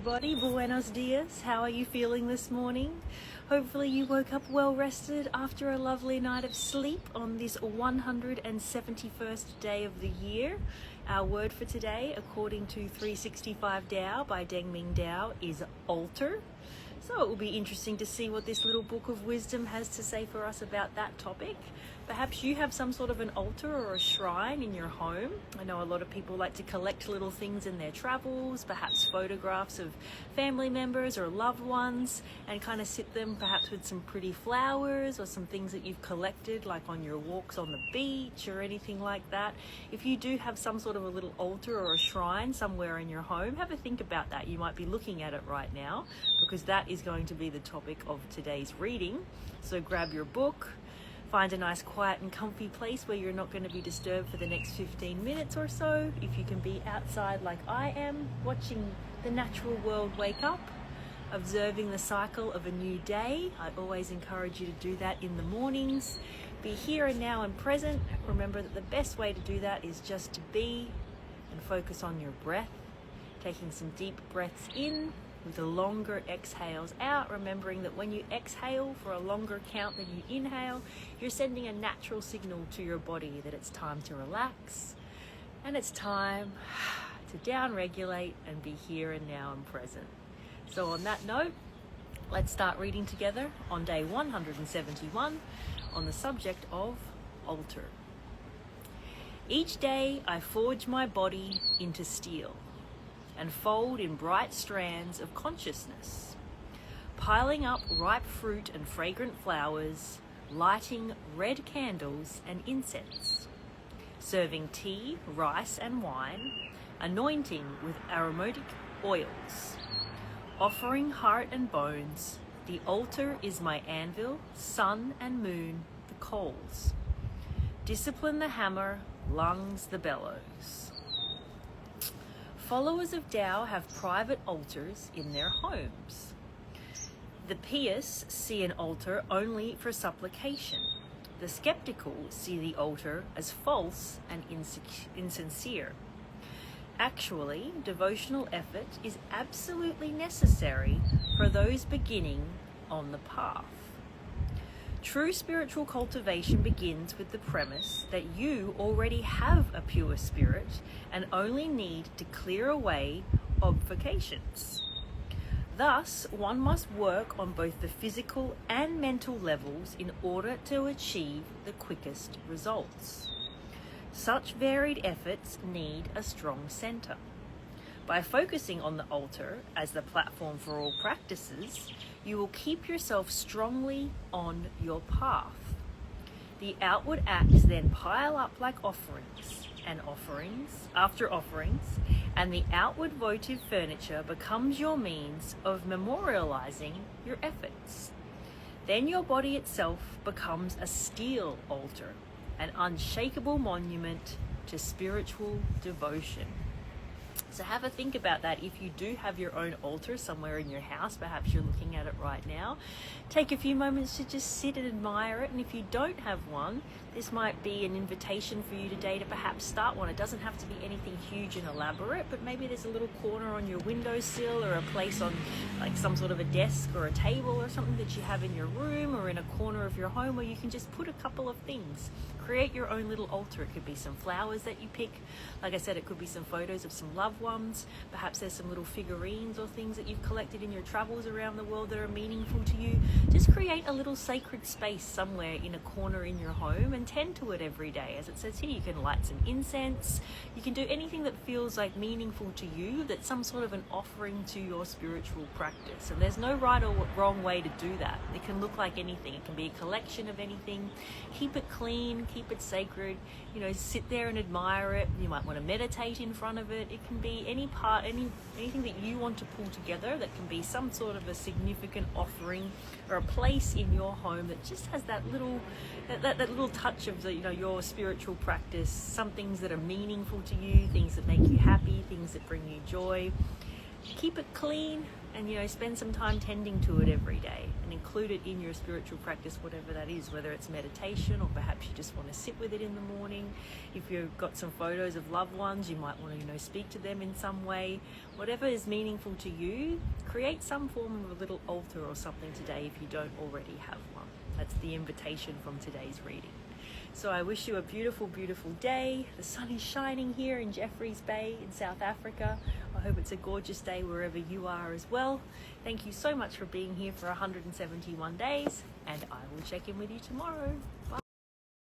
everybody, buenos dias. How are you feeling this morning? Hopefully you woke up well rested after a lovely night of sleep on this 171st day of the year. Our word for today, according to 365 Tao by Deng Ming Tao, is altar. So it will be interesting to see what this little book of wisdom has to say for us about that topic. Perhaps you have some sort of an altar or a shrine in your home. I know a lot of people like to collect little things in their travels, perhaps photographs of family members or loved ones, and kind of sit them perhaps with some pretty flowers or some things that you've collected, like on your walks on the beach or anything like that. If you do have some sort of a little altar or a shrine somewhere in your home, have a think about that. You might be looking at it right now, because that is going to be the topic of today's reading. So grab your book, find a nice quiet and comfy place where you're not going to be disturbed for the next 15 minutes or so. If you can be outside like I am, watching the natural world wake up, observing the cycle of a new day. I always encourage you to do that in the mornings. Be here and now and present. Remember that the best way to do that is just to be and focus on your breath, taking some deep breaths in with the longer exhales out, remembering that when you exhale for a longer count than you inhale, you're sending a natural signal to your body that it's time to relax and it's time to down-regulate and be here and now and present. So on that note, let's start reading together on day 171 on the subject of altar. Each day I forge my body into steel and fold in bright strands of consciousness, piling up ripe fruit and fragrant flowers, lighting red candles and incense, serving tea, rice and wine, anointing with aromatic oils, offering heart and bones. The altar is my anvil, sun and moon, the coals. Discipline the hammer, lungs the bellows. Followers of Tao have private altars in their homes. The pious see an altar only for supplication. The skeptical see the altar as false and insincere. Actually, devotional effort is absolutely necessary for those beginning on the path. True spiritual cultivation begins with the premise that you already have a pure spirit and only need to clear away obfuscations. Thus, one must work on both the physical and mental levels in order to achieve the quickest results. Such varied efforts need a strong center. By focusing on the altar as the platform for all practices, you will keep yourself strongly on your path. The outward acts then pile up like offerings after offerings, and the outward votive furniture becomes your means of memorializing your efforts. Then your body itself becomes a steel altar, an unshakable monument to spiritual devotion. So have a think about that. If you do have your own altar somewhere in your house, perhaps you're looking at it right now, take a few moments to just sit and admire it. And if you don't have one, this might be an invitation for you today to perhaps start one. It doesn't have to be anything huge and elaborate, but maybe there's a little corner on your windowsill or a place on like some sort of a desk or a table or something that you have in your room or in a corner of your home where you can just put a couple of things. Create your own little altar. It could be some flowers that you pick. Like I said, it could be some photos of some loved ones. Perhaps there's some little figurines or things that you've collected in your travels around the world that are meaningful to you. Just create a little sacred space somewhere in a corner in your home and tend to it every day. As it says here, you can light some incense. You can do anything that feels like meaningful to you, that's some sort of an offering to your spiritual practice. And there's no right or wrong way to do that. It can look like anything. It can be a collection of anything. Keep it clean, keep it sacred. You know, sit there and admire it. You might want to meditate in front of it. It can be anything that you want to pull together that can be some sort of a significant offering or a place in your home that just has that little touch of your spiritual practice. Some things that are meaningful to you, things that make you happy, things that bring you joy. Keep it clean and spend some time tending to it every day and include it in your spiritual practice, whatever that is, whether it's meditation or perhaps you just want to sit with it in the morning. If you've got some photos of loved ones, you might want to speak to them in some way. Whatever is meaningful to you, create some form of a little altar or something today if you don't already have one. That's the invitation from today's reading. So I wish you a beautiful, beautiful day. The sun is shining here in Jeffreys Bay in South Africa. I hope it's a gorgeous day wherever you are as well. Thank you so much for being here for 171 days, and I will check in with you tomorrow. Bye.